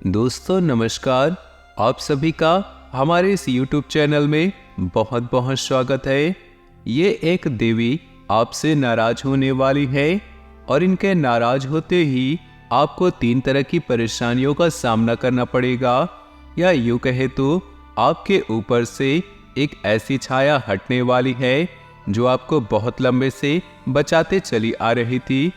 दोस्तों नमस्कार। आप सभी का हमारे इस YouTube चैनल में बहुत बहुत स्वागत है। ये एक देवी आपसे नाराज होने वाली है और इनके नाराज होते ही आपको 3 तरह की परेशानियों का सामना करना पड़ेगा, या यूँ कहे तो आपके ऊपर से एक ऐसी छाया हटने वाली है जो आपको बहुत लंबे से बचाते चली आ रही थी।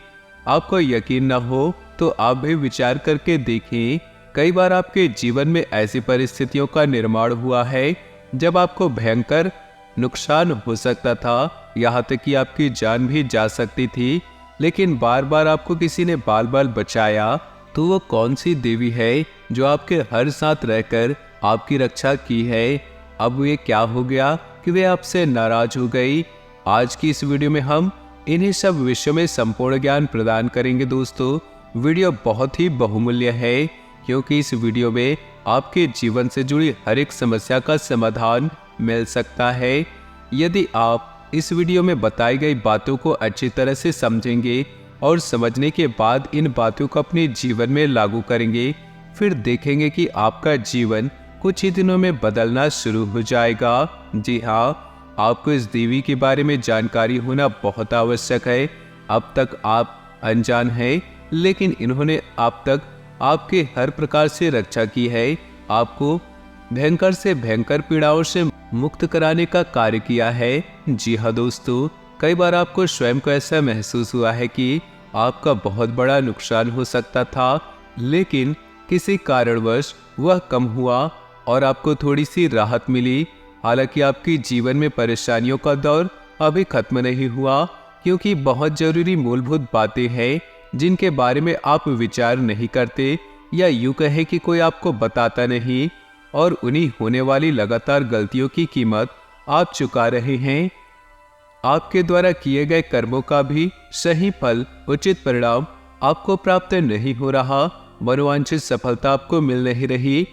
आपको यकीन न हो तो आप भी विचार करके देखें। कई बार आपके जीवन में ऐसी परिस्थितियों का निर्माण हुआ है जब आपको भयंकर नुकसान हो सकता था, यहाँ तक कि आपकी जान भी जा सकती थी, लेकिन बार बार आपको किसी ने बाल बाल बचाया। तो वो कौन सी देवी है जो आपके हर साथ रहकर आपकी रक्षा की है? अब ये क्या हो गया कि वे आपसे नाराज हो गई? आज की इस वीडियो में हम इन्हीं सब विषयों में संपूर्ण ज्ञान प्रदान करेंगे। दोस्तों वीडियो बहुत ही बहुमूल्य है, क्योंकि इस वीडियो में आपके जीवन से जुड़ी हर एक समस्या का समाधान मिल सकता है। यदि आप इस वीडियो में बताई गई बातों को अच्छी तरह से समझेंगे और समझने के बाद इन बातों को अपने जीवन में लागू करेंगे, फिर देखेंगे कि आपका जीवन कुछ ही दिनों में बदलना शुरू हो जाएगा। जी हाँ, आपको इस देवी के बारे में जानकारी होना बहुत आवश्यक है। अब तक आप अनजान हैं, लेकिन इन्होंने अब तक आपके हर प्रकार से रक्षा की है, आपको भयंकर से भयंकर पीड़ाओं से मुक्त कराने का कार्य किया है। जी हाँ दोस्तों, कई बार आपको स्वयं को ऐसा महसूस हुआ है कि आपका बहुत बड़ा नुकसान हो सकता था, लेकिन किसी कारणवश वह कम हुआ और आपको थोड़ी सी राहत मिली। हालांकि आपकी जीवन में परेशानियों का दौर अभी खत्म नहीं हुआ, क्योंकि बहुत जरूरी मूलभूत बातें हैं जिनके बारे में आप विचार नहीं करते, या यूं कहे कि कोई आपको बताता नहीं, और उन्हीं होने वाली लगातार गलतियों की कीमत आप चुका रहे हैं। आपके द्वारा किए गए कर्मों का भी सही फल, उचित परिणाम आपको प्राप्त नहीं हो रहा, मनोवांछित सफलता आपको मिल नहीं रही।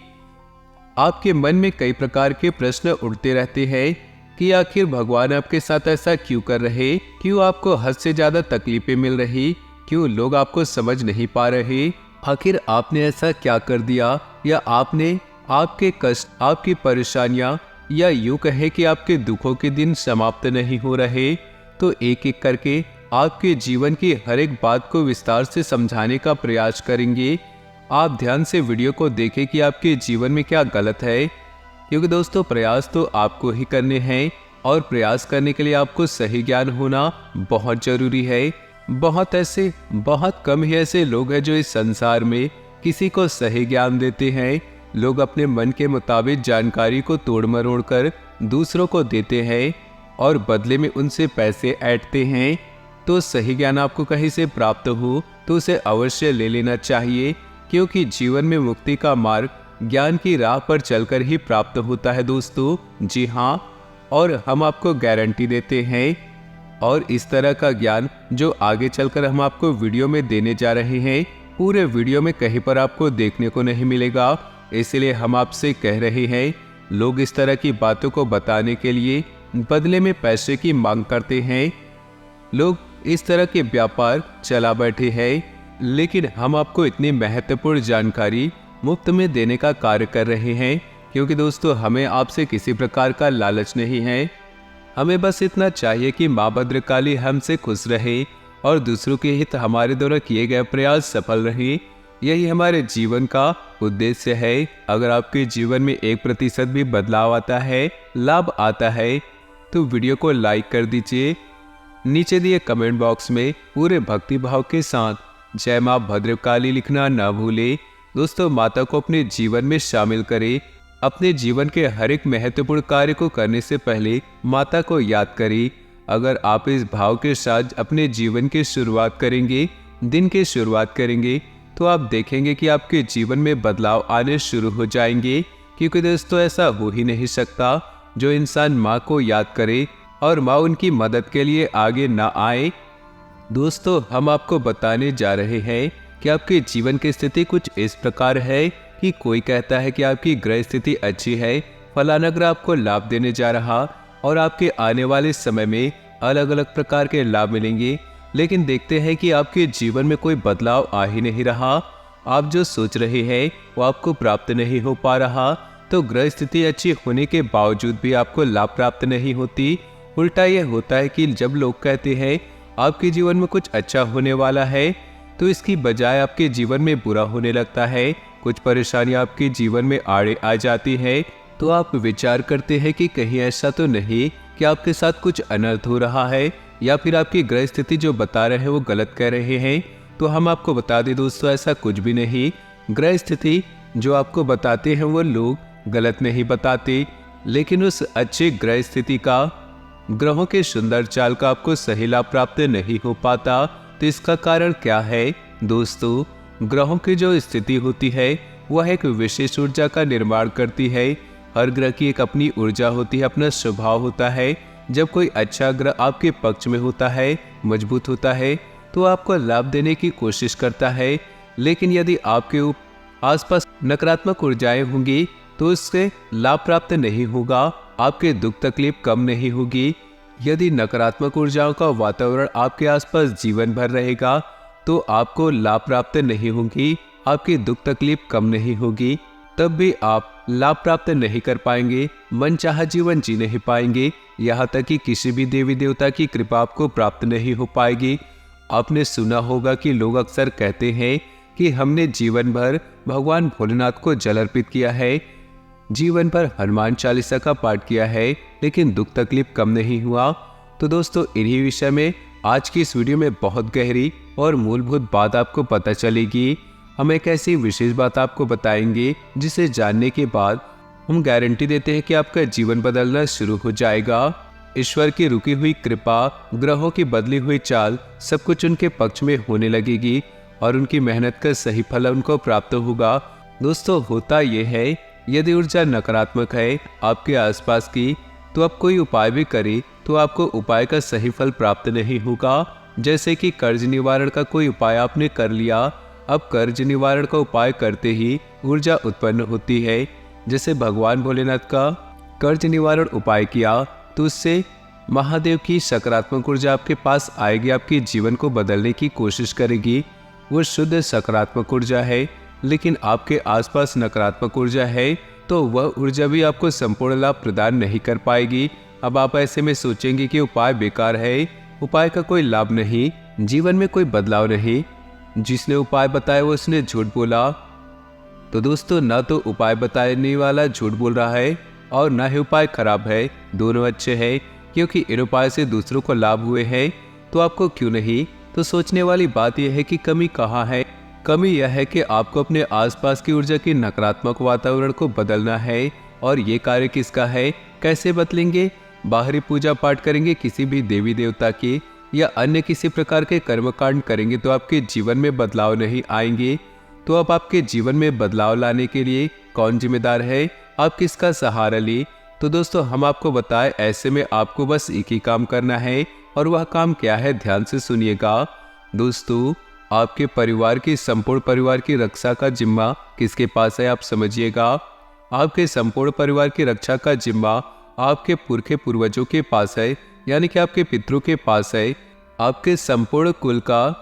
आपके मन में कई प्रकार के प्रश्न उठते रहते हैं कि आखिर भगवान आपके साथ ऐसा क्यों कर रहे, क्यों आपको हद से ज्यादा तकलीफें मिल रही, क्यों लोग आपको समझ नहीं पा रहे, आखिर आपने ऐसा क्या कर दिया, या आपने आपके कष्ट, आपकी परेशानियां, या यूं कहे कि आपके दुखों के दिन समाप्त नहीं हो रहे। तो एक एक करके आपके जीवन की हर एक बात को विस्तार से समझाने का प्रयास करेंगे। आप ध्यान से वीडियो को देखें कि आपके जीवन में क्या गलत है, क्योंकि दोस्तों प्रयास तो आपको ही करने हैं, और प्रयास करने के लिए आपको सही ज्ञान होना बहुत जरूरी है। बहुत कम ही ऐसे लोग हैं जो इस संसार में किसी को सही ज्ञान देते हैं। लोग अपने मन के मुताबिक जानकारी को तोड़ मरोड़ कर दूसरों को देते हैं और बदले में उनसे पैसे ऐंठते हैं। तो सही ज्ञान आपको कहीं से प्राप्त हो तो उसे अवश्य ले लेना चाहिए, क्योंकि जीवन में मुक्ति का मार्ग ज्ञान की राह पर चलकर ही प्राप्त होता है दोस्तों। जी हाँ, और हम आपको गारंटी देते हैं, और इस तरह का ज्ञान जो आगे चलकर हम आपको वीडियो में देने जा रहे हैं, पूरे वीडियो में कहीं पर आपको देखने को नहीं मिलेगा। इसलिए हम आपसे कह रहे हैं, लोग इस तरह की बातों को बताने के लिए बदले में पैसे की मांग करते हैं। लोग इस तरह के व्यापार चला बैठे हैं, लेकिन हम आपको इतनी महत्वपूर्ण जानकारी मुफ्त में देने का कार्य कर रहे हैं, क्योंकि दोस्तों हमें आपसे किसी प्रकार का लालच नहीं है। हमें बस इतना चाहिए कि माँ भद्रकाली हमसे खुश रहे और दूसरों के हित हमारे द्वारा किए गए प्रयास सफल रहे। यही हमारे जीवन का उद्देश्य है। अगर आपके जीवन में 1% भी बदलाव आता है, लाभ आता है, तो वीडियो को लाइक कर दीजिए। नीचे दिए कमेंट बॉक्स में पूरे भक्ति भाव के साथ जय माँ भद्रकाली लिखना ना भूले। दोस्तों माता को अपने जीवन में शामिल करें। अपने जीवन के हर एक महत्वपूर्ण कार्य को करने से पहले माता को याद करें। अगर आप इस भाव के साथ अपने जीवन की शुरुआत करेंगे, दिन की शुरुआत करेंगे, तो आप देखेंगे कि आपके जीवन में बदलाव आने शुरू हो जाएंगे। क्योंकि दोस्तों ऐसा हो ही नहीं सकता जो इंसान माँ को याद करे और माँ उनकी मदद के लिए आगे ना आए। दोस्तों हम आपको बताने जा रहे हैं कि आपके जीवन की स्थिति कुछ इस प्रकार है कि कोई कहता है कि आपकी ग्रह स्थिति अच्छी है, फलाना ग्रह आपको लाभ देने जा रहा, और आपके आने वाले समय में अलग अलग प्रकार के लाभ मिलेंगे, लेकिन देखते हैं कि आपके जीवन में कोई बदलाव आ ही नहीं रहा। आप जो सोच रहे हैं वो आपको प्राप्त नहीं हो पा रहा, तो ग्रह स्थिति अच्छी होने के बावजूद भी आपको लाभ प्राप्त नहीं होती। उल्टा यह होता है कि जब लोग कहते हैं आपके जीवन में कुछ अच्छा होने वाला है, तो इसकी बजाय आपके जीवन में बुरा होने लगता है। कुछ परेशानियां आपके जीवन में आड़े आ जाती है, तो आप विचार करते हैं कि कहीं ऐसा तो नहीं कि आपके साथ कुछ अनर्थ हो रहा है, या फिर आपकी ग्रह स्थिति जो बता रहे हैं वो गलत कह रहे हैं। तो हम आपको बता दें दोस्तों, ऐसा कुछ भी नहीं। ग्रह स्थिति जो आपको बताते हैं वो लोग गलत नहीं बताते, लेकिन उस अच्छे ग्रह स्थिति का, ग्रहों के सुंदर चाल का आपको सही लाभ प्राप्त नहीं हो पाता। तो इसका कारण क्या है दोस्तों? ग्रहों की जो स्थिति होती है वह एक विशेष ऊर्जा का निर्माण करती है। हर ग्रह की एक अपनी ऊर्जा होती है, अपना स्वभाव होता है। जब कोई अच्छा ग्रह आपके पक्ष में होता है, मजबूत होता है, तो आपको लाभ देने की कोशिश करता है। लेकिन यदि आपके आसपास नकारात्मक ऊर्जाएं होंगी तो उससे लाभ प्राप्त नहीं होगा, आपके दुख तकलीफ कम नहीं होगी। यदि नकारात्मक ऊर्जाओं का वातावरण आपके आसपास जीवन भर रहेगा तो आपको लाभ प्राप्त नहीं होगी, आपकी दुख तकलीफ कम नहीं होगी, तब भी आप लाभ प्राप्त नहीं कर पाएंगे, मनचाहा जीवन जी नहीं पाएंगे। यहाँ तक कि किसी भी देवी देवता की कृपा आपको प्राप्त नहीं हो पाएगी। आपने सुना होगा कि लोग अक्सर कहते हैं कि हमने जीवन भर भगवान भोलेनाथ को जल अर्पित किया है, जीवन भर हनुमान चालीसा का पाठ किया है, लेकिन दुख तकलीफ कम नहीं हुआ। तो दोस्तों, इन्हीं विषय में आज की इस वीडियो में बहुत गहरी और मूलभूत बात आपको पता चलेगी। हम एक ऐसी विशेष बात आपको बताएंगे जिसे जानने के बाद हम गारंटी देते हैं कि आपका जीवन बदलना शुरू हो जाएगा। ईश्वर की रुकी हुई कृपा, ग्रहों की बदली हुई चाल, सब कुछ उनके पक्ष में होने लगेगी और उनकी मेहनत का सही फल उनको प्राप्त होगा। दोस्तों, होता यह है, यदि ऊर्जा नकारात्मक है आपके आसपास की, तो आप कोई उपाय भी करें तो आपको उपाय का सही फल प्राप्त नहीं होगा। जैसे कि कर्ज निवारण का कोई उपाय आपने कर लिया, अब कर्ज निवारण का उपाय करते ही ऊर्जा उत्पन्न होती है। जैसे भगवान भोलेनाथ का कर्ज निवारण उपाय किया तो उससे महादेव की सकारात्मक ऊर्जा आपके पास आएगी, आपके जीवन को बदलने की कोशिश करेगी। वो शुद्ध सकारात्मक ऊर्जा है, लेकिन आपके आसपास नकारात्मक ऊर्जा है तो वह ऊर्जा भी आपको संपूर्ण लाभ प्रदान नहीं कर पाएगी। अब आप ऐसे में सोचेंगे कि उपाय बेकार है, उपाय का कोई लाभ नहीं, जीवन में कोई बदलाव नहीं, जिसने उपाय बताया वो उसने झूठ बोला। तो दोस्तों, ना तो उपाय बताने वाला झूठ बोल रहा है और ना ही उपाय खराब है, दोनों अच्छे हैं, क्योंकि इन उपाय से दूसरों को लाभ हुए हैं, तो आपको क्यों नहीं? तो सोचने वाली बात यह है कि कमी कहाँ है। कमी यह है कि आपको अपने आसपास की ऊर्जा के नकारात्मक वातावरण को बदलना है। और ये कार्य किसका है, कैसे बदलेंगे? बाहरी पूजा पाठ करेंगे किसी भी देवी देवता की, या अन्य किसी प्रकार के कर्मकांड करेंगे तो आपके जीवन में बदलाव नहीं आएंगे। तो अब आपके जीवन में बदलाव लाने के लिए कौन जिम्मेदार है, आप किसका सहारा ले? तो दोस्तों, हम आपको बताएं, ऐसे में आपको बस एक ही काम करना है, और वह काम क्या है, ध्यान से सुनिएगा। दोस्तों, आपके परिवार की, संपूर्ण परिवार की रक्षा का जिम्मा किसके पास है, आप समझिएगा। आपके संपूर्ण परिवार की रक्षा का जिम्मा आपके पुरखे पूर्वजों के पास है, यानी कि आपके पितरों के पास है। आपके संपूर्ण कुल का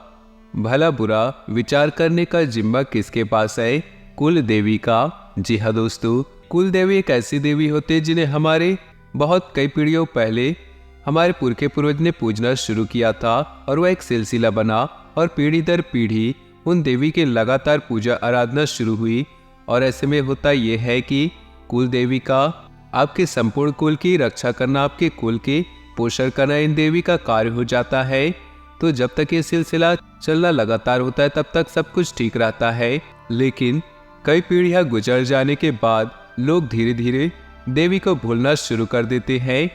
भला बुरा विचार करने का जिम्मा किसके पास है, कुल देवी का। जी हाँ दोस्तों, कुल देवी एक ऐसी देवी होती है जिन्हें हमारे बहुत कई पीढ़ियों पहले हमारे पुरखे पूर्वज ने पूजना शुरू किया था, और वह एक सिलसिला बना और पीढ़ी दर पीढ़ी उन देवी के लगातार पूजा आराधना शुरू हुई। और ऐसे में होता यह है कि कुल देवी का, आपके संपूर्ण कुल की रक्षा करना, आपके कुल के पोषण करना इन देवी का कार्य हो जाता है। तो जब तक ये सिलसिला चलना लगातार होता है तब तक सब कुछ ठीक रहता है, लेकिन कई पीढ़ियां गुजर जाने के बाद लोग धीरे धीरे देवी को भूलना शुरू कर देते हैं।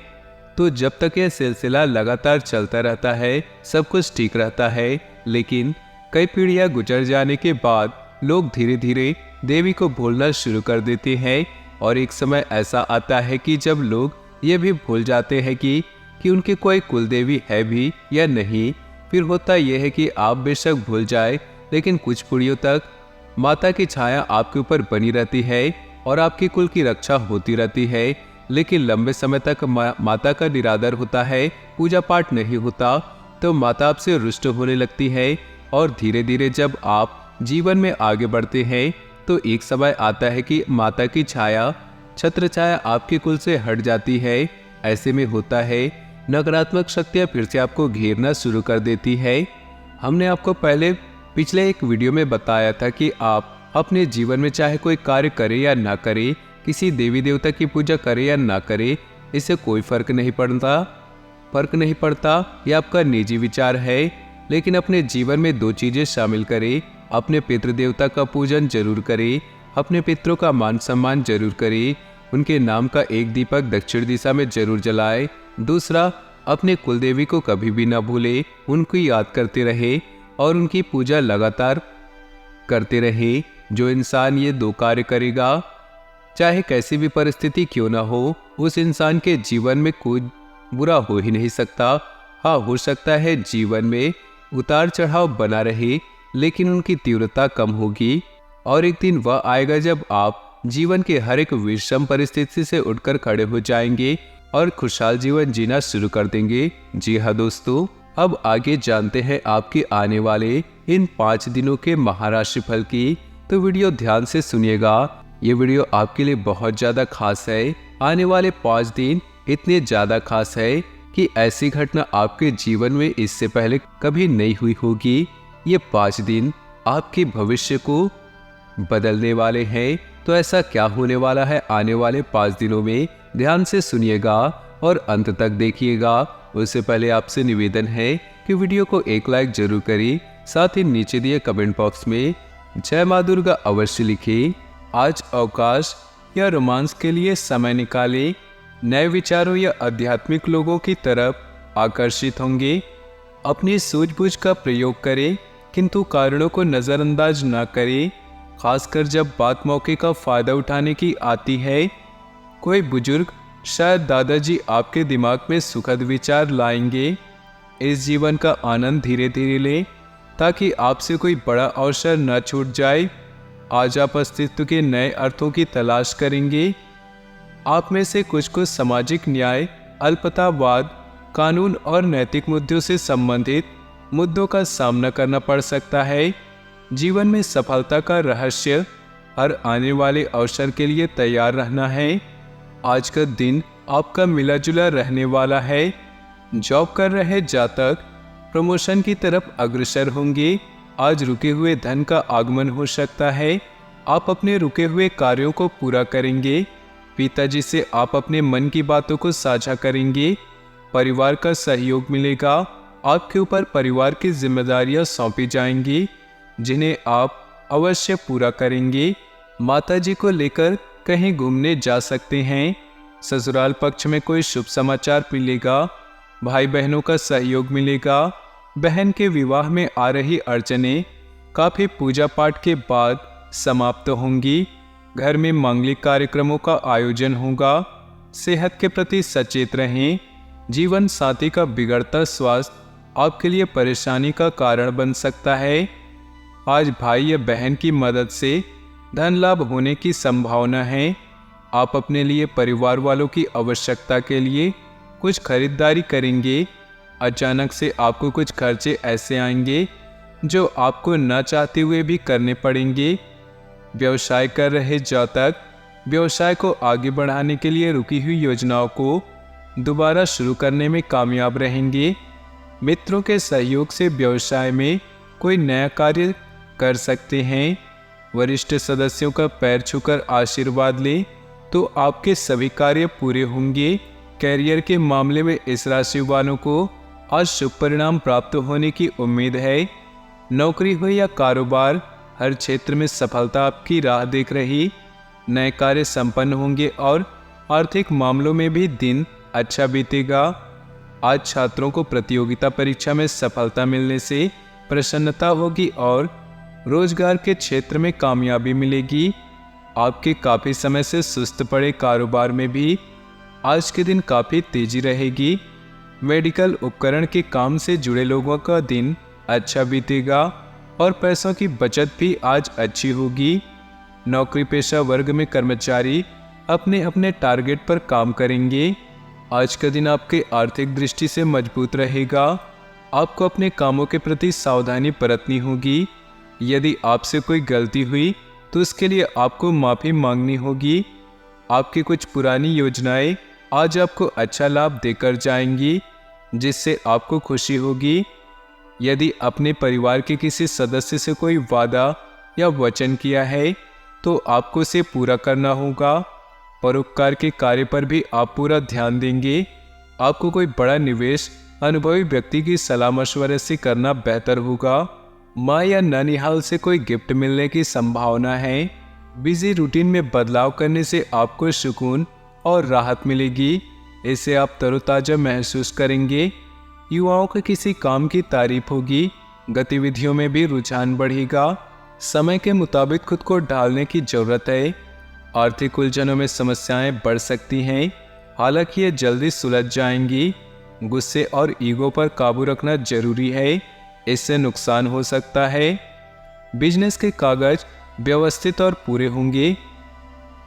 तो जब तक यह सिलसिला लगातार चलता रहता है सब कुछ ठीक रहता है, लेकिन कई पीढ़ियां गुजर जाने के बाद लोग धीरे धीरे देवी को भूलना शुरू कर देते हैं। और एक समय ऐसा आता है कि जब लोग ये भी भूल जाते हैं कि उनके कोई कुल देवी है भी या नहीं। फिर होता यह है कि आप बेशक भूल जाए, लेकिन कुछ पीढ़ियों तक माता की छाया आपके ऊपर बनी रहती है और आपकी कुल की रक्षा होती रहती है। लेकिन लंबे समय तक माता का निरादर होता है, पूजा पाठ नहीं होता, तो माता आपसे रुष्ट होने लगती है। और धीरे धीरे जब आप जीवन में आगे बढ़ते हैं तो एक समय आता है कि माता की छाया, छत्र छाया आपके कुल से हट जाती है। ऐसे में होता है नकारात्मक शक्तियां फिर से आपको घेरना शुरू कर देती है। हमने आपको पिछले एक वीडियो में बताया था कि आप अपने जीवन में चाहे कोई कार्य करे या ना करे, किसी देवी देवता की पूजा करे या ना करे, इससे कोई फर्क नहीं पड़ता। यह आपका निजी विचार है, लेकिन अपने जीवन में 2 चीजें शामिल करें। अपने पितृ देवता का पूजन जरूर करें, अपने पितरों का मान सम्मान जरूर करें, उनके नाम का एक दीपक दक्षिण दिशा में जरूर जलाएं। दूसरा, अपने कुलदेवी को कभी भी न भूले, उनको याद करते रहे और उनकी पूजा लगातार करते रहे। जो इंसान ये 2 कार्य करेगा, चाहे कैसी भी परिस्थिति क्यों ना हो, उस इंसान के जीवन में कोई बुरा हो ही नहीं सकता। हाँ, हो सकता है जीवन में उतार चढ़ाव बना रहे, लेकिन उनकी तीव्रता कम होगी और एक दिन वह आएगा जब आप जीवन के हर एक विषम परिस्थिति से उठकर खड़े हो जाएंगे और खुशहाल जीवन जीना शुरू कर देंगे। जी हाँ दोस्तों, अब आगे जानते हैं आपके आने वाले इन 5 दिनों के महाराशि फल की। तो वीडियो ध्यान से सुनिएगा, ये वीडियो आपके लिए बहुत ज्यादा खास है। आने वाले 5 दिन इतने ज्यादा खास है कि ऐसी घटना आपके जीवन में इससे पहले कभी नहीं हुई होगी। ये 5 दिन आपके भविष्य को बदलने वाले हैं। तो ऐसा क्या होने वाला है आने वाले 5 दिनों में, ध्यान से सुनिएगा और अंत तक देखिएगा। उससे पहले आपसे निवेदन है कि वीडियो को एक लाइक जरूर करें, साथ ही नीचे दिए कमेंट बॉक्स में जय माँ दुर्गा अवश्य लिखें। आज अवकाश या रोमांस के लिए समय निकालें। नए विचारों या आध्यात्मिक लोगों की तरफ आकर्षित होंगे। अपनी सूझबूझ का प्रयोग करें, किंतु कारणों को नज़रअंदाज न करें, खासकर जब बात मौके का फायदा उठाने की आती है। कोई बुजुर्ग, शायद दादाजी, आपके दिमाग में सुखद विचार लाएंगे। इस जीवन का आनंद धीरे धीरे लें ताकि आपसे कोई बड़ा अवसर न छूट जाए। आज आप अस्तित्व के नए अर्थों की तलाश करेंगे। आप में से कुछ को सामाजिक न्याय, अल्पतावाद, कानून और नैतिक मुद्दों से संबंधित मुद्दों का सामना करना पड़ सकता है। जीवन में सफलता का रहस्य हर आने वाले अवसर के लिए तैयार रहना है। आज का दिन आपका मिला जुला रहने वाला है। जॉब कर रहे जातक प्रमोशन की तरफ अग्रसर होंगे। आज रुके हुए धन का आगमन हो सकता है। आप अपने रुके हुए कार्यों को पूरा करेंगे। पिताजी से आप अपने मन की बातों को साझा करेंगे। परिवार का सहयोग मिलेगा। आपके ऊपर परिवार की जिम्मेदारियां सौंपी जाएंगी, जिन्हें आप अवश्य पूरा करेंगे। माताजी को लेकर कहीं घूमने जा सकते हैं। ससुराल पक्ष में कोई शुभ समाचार मिलेगा। भाई बहनों का सहयोग मिलेगा। बहन के विवाह में आ रही अड़चनें काफी पूजा पाठ के बाद समाप्त होंगी। घर में मांगलिक कार्यक्रमों का आयोजन होगा। सेहत के प्रति सचेत रहें। जीवन साथी का बिगड़ता स्वास्थ्य आपके लिए परेशानी का कारण बन सकता है। आज भाई या बहन की मदद से धन लाभ होने की संभावना है। आप अपने लिए परिवार वालों की आवश्यकता के लिए कुछ खरीदारी करेंगे। अचानक से आपको कुछ खर्चे ऐसे आएंगे जो आपको न चाहते हुए भी करने पड़ेंगे। व्यवसाय कर रहे जातक व्यवसाय को आगे बढ़ाने के लिए रुकी हुई योजनाओं को दोबारा शुरू करने में कामयाब रहेंगे। मित्रों के सहयोग से व्यवसाय में कोई नया कार्य कर सकते हैं। वरिष्ठ सदस्यों का पैर छूकर आशीर्वाद लें तो आपके सभी कार्य पूरे होंगे। कैरियर के मामले में इस राशि वालों को आज शुभ परिणाम प्राप्त होने की उम्मीद है। नौकरी हो या कारोबार, हर क्षेत्र में सफलता आपकी राह देख रही। नए कार्य संपन्न होंगे और आर्थिक मामलों में भी दिन अच्छा बीतेगा। आज छात्रों को प्रतियोगिता परीक्षा में सफलता मिलने से प्रसन्नता होगी और रोजगार के क्षेत्र में कामयाबी मिलेगी। आपके काफ़ी समय से सुस्त पड़े कारोबार में भी आज के दिन काफ़ी तेजी रहेगी। मेडिकल उपकरण के काम से जुड़े लोगों का दिन अच्छा बीतेगा और पैसों की बचत भी आज अच्छी होगी। नौकरी पेशा वर्ग में कर्मचारी अपने अपने टारगेट पर काम करेंगे। आज का दिन आपके आर्थिक दृष्टि से मजबूत रहेगा। आपको अपने कामों के प्रति सावधानी बरतनी होगी। यदि आपसे कोई गलती हुई तो उसके लिए आपको माफ़ी मांगनी होगी। आपकी कुछ पुरानी योजनाएं आज आपको अच्छा लाभ देकर जाएंगी, जिससे आपको खुशी होगी। यदि अपने परिवार के किसी सदस्य से कोई वादा या वचन किया है तो आपको उसे पूरा करना होगा। परोपकार के कार्य पर भी आप पूरा ध्यान देंगे। आपको कोई बड़ा निवेश अनुभवी व्यक्ति की सलाह मशवरे से करना बेहतर होगा। माँ या ननिहाल से कोई गिफ्ट मिलने की संभावना है। बिजी रूटीन में बदलाव करने से आपको सुकून और राहत मिलेगी। इससे आप तरोताजा महसूस करेंगे। युवाओं के किसी काम की तारीफ होगी। गतिविधियों में भी रुझान बढ़ेगा। समय के मुताबिक खुद को ढालने की जरूरत है। आर्थिक उलझनों में समस्याएं बढ़ सकती हैं, हालांकि ये जल्दी सुलझ जाएंगी। गुस्से और ईगो पर काबू रखना जरूरी है, इससे नुकसान हो सकता है। बिजनेस के कागज व्यवस्थित और पूरे होंगे।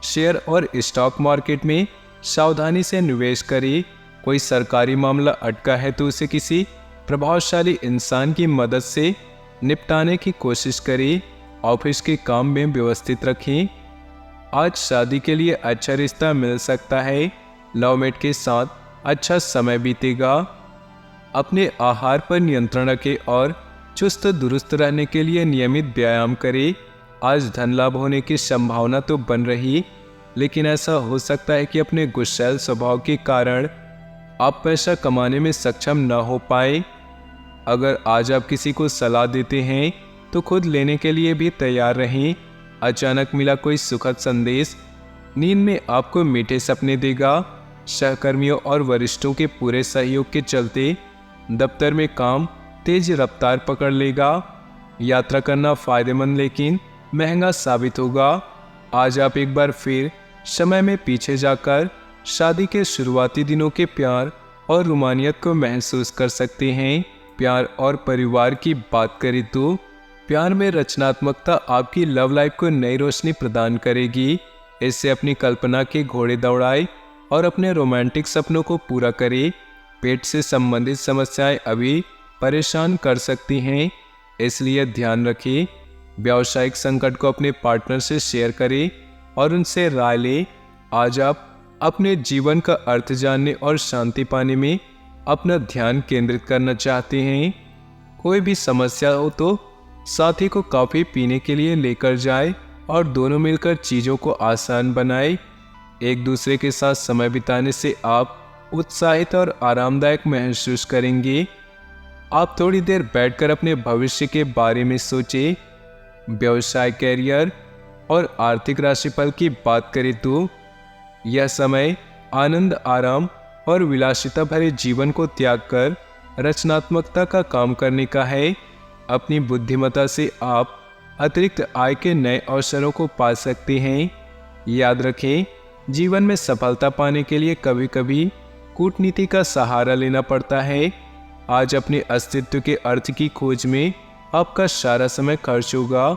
शेयर और स्टॉक मार्केट में सावधानी से निवेश करें। कोई सरकारी मामला अटका है तो उसे किसी प्रभावशाली इंसान की मदद से निपटाने की कोशिश करें। ऑफिस के काम में व्यवस्थित रखें। आज शादी के लिए अच्छा रिश्ता मिल सकता है। लवमेट के साथ अच्छा समय बीतेगा। अपने आहार पर नियंत्रण रखें और चुस्त दुरुस्त रहने के लिए नियमित व्यायाम करें। आज धन लाभ होने की संभावना तो बन रही, लेकिन ऐसा हो सकता है कि अपने गुस्सैल स्वभाव के कारण आप पैसा कमाने में सक्षम न हो पाए। अगर आज आप किसी को सलाह देते हैं तो खुद लेने के लिए भी तैयार रहें। अचानक मिला कोई सुखद संदेश नींद में आपको मीठे सपने देगा। सहकर्मियों और वरिष्ठों के पूरे सहयोग के चलते दफ्तर में काम तेज रफ्तार पकड़ लेगा। यात्रा करना फायदेमंद लेकिन महंगा साबित होगा। आज आप एक बार फिर समय में पीछे जाकर शादी के शुरुआती दिनों के प्यार और रोमानियत को महसूस कर सकते हैं। प्यार और परिवार की बात करें तो प्यार में रचनात्मकता आपकी लव लाइफ को नई रोशनी प्रदान करेगी। इससे अपनी कल्पना के घोड़े दौड़ाए और अपने रोमांटिक सपनों को पूरा करें। पेट से संबंधित समस्याएं अभी परेशान कर सकती हैं, इसलिए ध्यान रखें। व्यावसायिक संकट को अपने पार्टनर से शेयर करें और उनसे राय लें। आज आप अपने जीवन का अर्थ जानने और शांति पाने में अपना ध्यान केंद्रित करना चाहते हैं। कोई भी समस्या हो तो साथी को कॉफी पीने के लिए लेकर जाए और दोनों मिलकर चीज़ों को आसान बनाएं। एक दूसरे के साथ समय बिताने से आप उत्साहित और आरामदायक महसूस करेंगे। आप थोड़ी देर बैठकर अपने भविष्य के बारे में सोचें। व्यवसाय, कैरियर और आर्थिक राशिफल की बात करें तो यह समय आनंद, आराम और विलासिता भरे जीवन को त्याग कर रचनात्मकता का काम करने का है। अपनी बुद्धिमत्ता से आप अतिरिक्त आय के नए अवसरों को पा सकते हैं। याद रखें, जीवन में सफलता पाने के लिए कभी कभी कूटनीति का सहारा लेना पड़ता है। आज अपने अस्तित्व के अर्थ की खोज में आपका सारा समय खर्च होगा।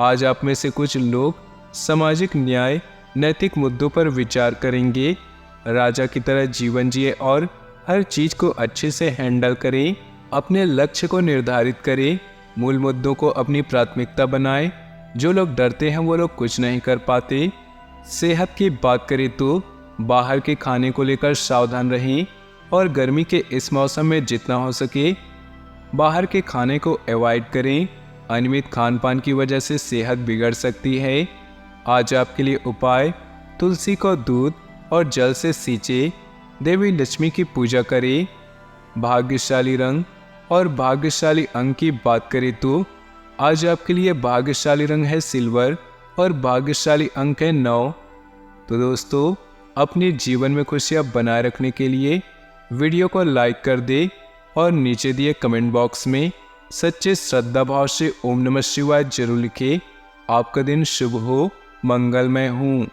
आज आप में से कुछ लोग सामाजिक न्याय, नैतिक मुद्दों पर विचार करेंगे। राजा की तरह जीवन जिए और हर चीज को अच्छे से हैंडल करें। अपने लक्ष्य को निर्धारित करें। मूल मुद्दों को अपनी प्राथमिकता बनाएं। जो लोग डरते हैं वो लोग कुछ नहीं कर पाते। सेहत की बात करें तो बाहर के खाने को लेकर सावधान रहें और गर्मी के इस मौसम में जितना हो सके बाहर के खाने को अवॉइड करें। अनियमित खान पान की वजह से सेहत बिगड़ सकती है। आज आपके लिए उपाय, तुलसी को दूध और जल से सींचे। देवी लक्ष्मी की पूजा करें। भाग्यशाली रंग और भाग्यशाली अंक की बात करें तो आज आपके लिए भाग्यशाली रंग है सिल्वर और भाग्यशाली अंक है 9। तो दोस्तों, अपने जीवन में खुशियां बनाए रखने के लिए वीडियो को लाइक कर दे और नीचे दिए कमेंट बॉक्स में सच्चे श्रद्धा भाव से ओम नमः शिवाय जरूर लिखें। आपका दिन शुभ हो, मंगलमय हो।